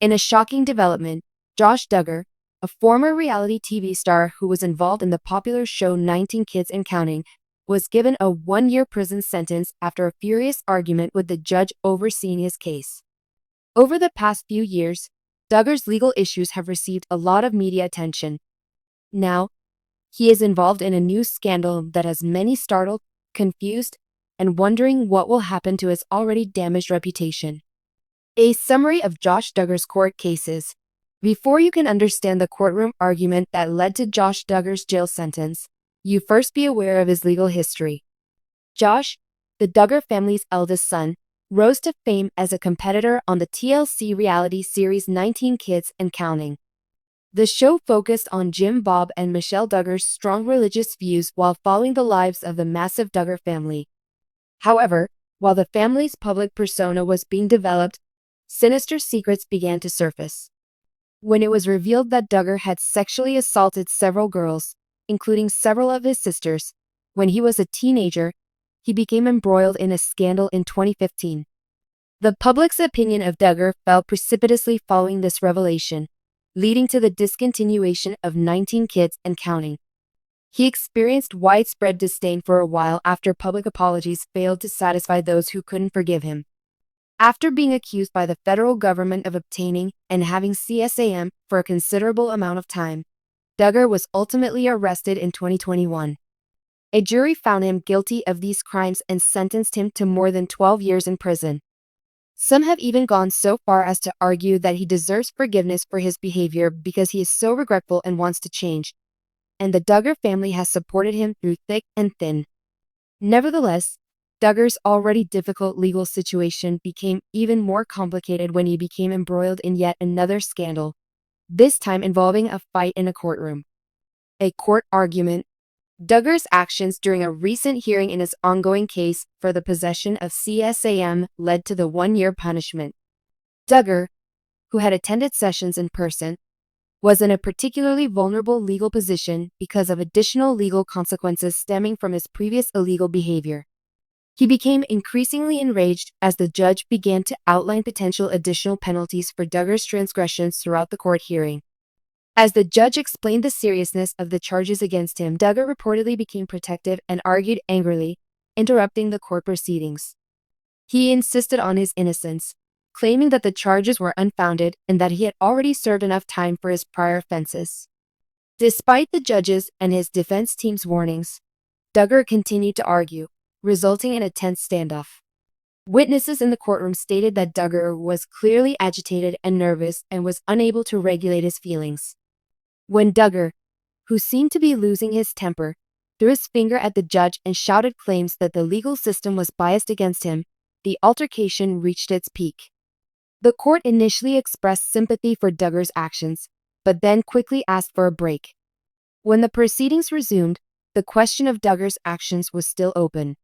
In a shocking development, Josh Duggar, a former reality TV star who was involved in the popular show 19 Kids and Counting, was given a 1-year prison sentence after a furious argument with the judge overseeing his case. Over the past few years, Duggar's legal issues have received a lot of media attention. Now, he is involved in a new scandal that has many startled, confused, and wondering what will happen to his already damaged reputation. A summary of Josh Duggar's court cases. Before you can understand the courtroom argument that led to Josh Duggar's jail sentence, you first be aware of his legal history. Josh, the Duggar family's eldest son, rose to fame as a competitor on the TLC reality series 19 Kids and Counting. The show focused on Jim Bob and Michelle Duggar's strong religious views while following the lives of the massive Duggar family. However, while the family's public persona was being developed, sinister secrets began to surface. When it was revealed that Duggar had sexually assaulted several girls, including several of his sisters, when he was a teenager, he became embroiled in a scandal in 2015. The public's opinion of Duggar fell precipitously following this revelation, leading to the discontinuation of 19 Kids and Counting. He experienced widespread disdain for a while after public apologies failed to satisfy those who couldn't forgive him. After being accused by the federal government of obtaining and having CSAM for a considerable amount of time, Duggar was ultimately arrested in 2021. A jury found him guilty of these crimes and sentenced him to more than 12 years in prison. Some have even gone so far as to argue that he deserves forgiveness for his behavior because he is so regretful and wants to change, and the Duggar family has supported him through thick and thin. Nevertheless, Duggar's already difficult legal situation became even more complicated when he became embroiled in yet another scandal, this time involving a fight in a courtroom. A court argument. Duggar's actions during a recent hearing in his ongoing case for the possession of CSAM led to the 1-year punishment. Duggar, who had attended sessions in person, was in a particularly vulnerable legal position because of additional legal consequences stemming from his previous illegal behavior. He became increasingly enraged as the judge began to outline potential additional penalties for Duggar's transgressions throughout the court hearing. As the judge explained the seriousness of the charges against him, Duggar reportedly became protective and argued angrily, interrupting the court proceedings. He insisted on his innocence, claiming that the charges were unfounded and that he had already served enough time for his prior offenses. Despite the judge's and his defense team's warnings, Duggar continued to argue, resulting in a tense standoff. Witnesses in the courtroom stated that Duggar was clearly agitated and nervous and was unable to regulate his feelings. When Duggar, who seemed to be losing his temper, threw his finger at the judge and shouted claims that the legal system was biased against him, the altercation reached its peak. The court initially expressed sympathy for Duggar's actions, but then quickly asked for a break. When the proceedings resumed, the question of Duggar's actions was still open.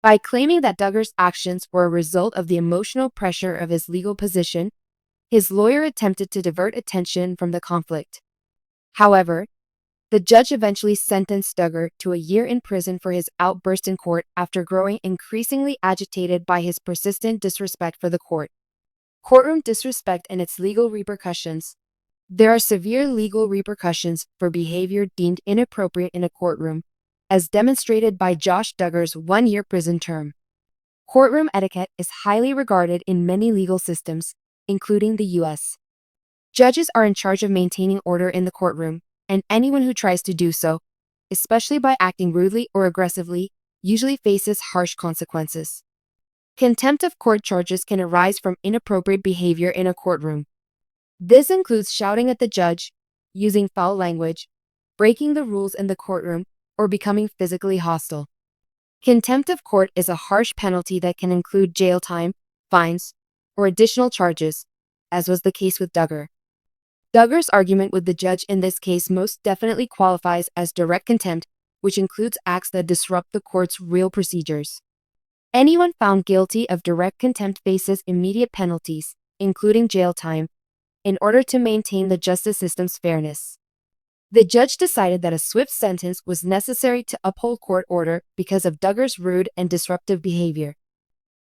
By claiming that Duggar's actions were a result of the emotional pressure of his legal position, his lawyer attempted to divert attention from the conflict. However, the judge eventually sentenced Duggar to a year in prison for his outburst in court after growing increasingly agitated by his persistent disrespect for the court. Courtroom disrespect and its legal repercussions. There are severe legal repercussions for behavior deemed inappropriate in a courtroom, as demonstrated by Josh Duggar's 1-year prison term. Courtroom etiquette is highly regarded in many legal systems, including the U.S. Judges are in charge of maintaining order in the courtroom, and anyone who tries to do so, especially by acting rudely or aggressively, usually faces harsh consequences. Contempt of court charges can arise from inappropriate behavior in a courtroom. This includes shouting at the judge, using foul language, breaking the rules in the courtroom, or becoming physically hostile. Contempt of court is a harsh penalty that can include jail time, fines, or additional charges, as was the case with Duggar. Duggar's argument with the judge in this case most definitely qualifies as direct contempt, which includes acts that disrupt the court's real procedures. Anyone found guilty of direct contempt faces immediate penalties, including jail time, in order to maintain the justice system's fairness. The judge decided that a swift sentence was necessary to uphold court order because of Duggar's rude and disruptive behavior.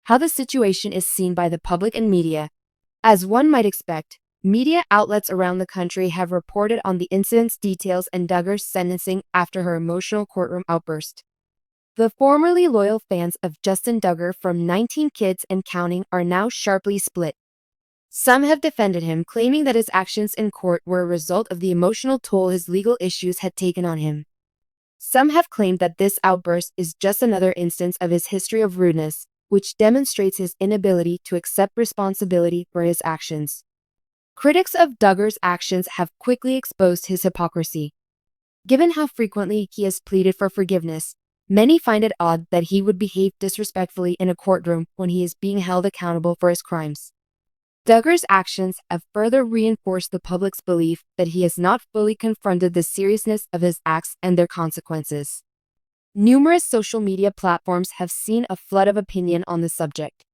How the situation is seen by the public and media. As one might expect, Media outlets around the country have reported on the incident's details and Duggar's sentencing after her emotional courtroom outburst. The formerly loyal fans of Justin Duggar from 19 Kids and Counting are now sharply split. Some have defended him, claiming that his actions in court were a result of the emotional toll his legal issues had taken on him. Some have claimed that this outburst is just another instance of his history of rudeness, which demonstrates his inability to accept responsibility for his actions. Critics of Duggar's actions have quickly exposed his hypocrisy. Given how frequently he has pleaded for forgiveness, many find it odd that he would behave disrespectfully in a courtroom when he is being held accountable for his crimes. Duggar's actions have further reinforced the public's belief that he has not fully confronted the seriousness of his acts and their consequences. Numerous social media platforms have seen a flood of opinion on the subject.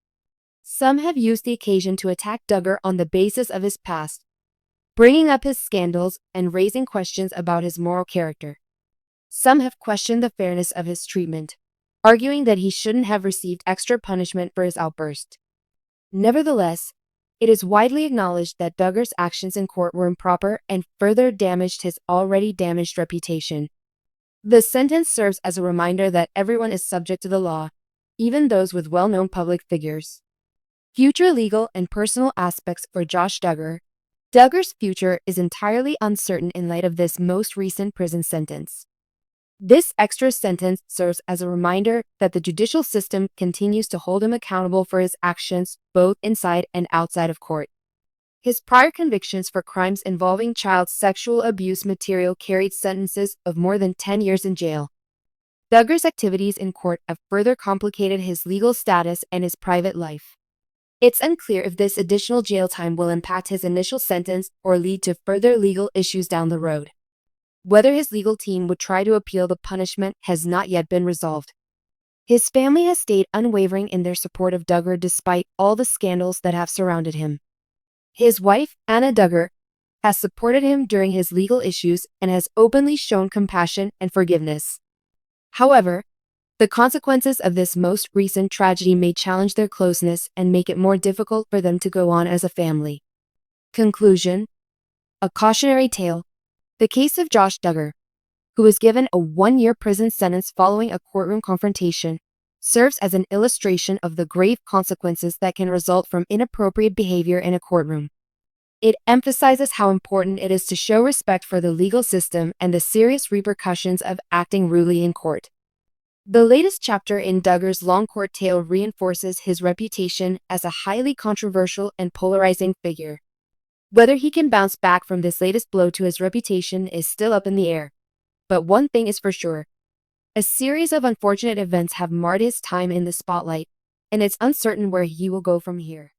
Some have used the occasion to attack Duggar on the basis of his past, bringing up his scandals and raising questions about his moral character. Some have questioned the fairness of his treatment, arguing that he shouldn't have received extra punishment for his outburst. Nevertheless, it is widely acknowledged that Duggar's actions in court were improper and further damaged his already damaged reputation. The sentence serves as a reminder that everyone is subject to the law, even those with well-known public figures. Future legal and personal aspects for Josh Duggar. Duggar's future is entirely uncertain in light of this most recent prison sentence. This extra sentence serves as a reminder that the judicial system continues to hold him accountable for his actions both inside and outside of court. His prior convictions for crimes involving child sexual abuse material carried sentences of more than 10 years in jail. Duggar's activities in court have further complicated his legal status and his private life. It's unclear if this additional jail time will impact his initial sentence or lead to further legal issues down the road. Whether his legal team would try to appeal the punishment has not yet been resolved. His family has stayed unwavering in their support of Duggar despite all the scandals that have surrounded him. His wife, Anna Duggar, has supported him during his legal issues and has openly shown compassion and forgiveness. However, the consequences of this most recent tragedy may challenge their closeness and make it more difficult for them to go on as a family. Conclusion: a cautionary tale. The case of Josh Duggar, who was given a 1-year prison sentence following a courtroom confrontation, serves as an illustration of the grave consequences that can result from inappropriate behavior in a courtroom. It emphasizes how important it is to show respect for the legal system and the serious repercussions of acting rudely in court. The latest chapter in Duggar's long court tale reinforces his reputation as a highly controversial and polarizing figure. Whether he can bounce back from this latest blow to his reputation is still up in the air. But one thing is for sure: a series of unfortunate events have marred his time in the spotlight, and it's uncertain where he will go from here.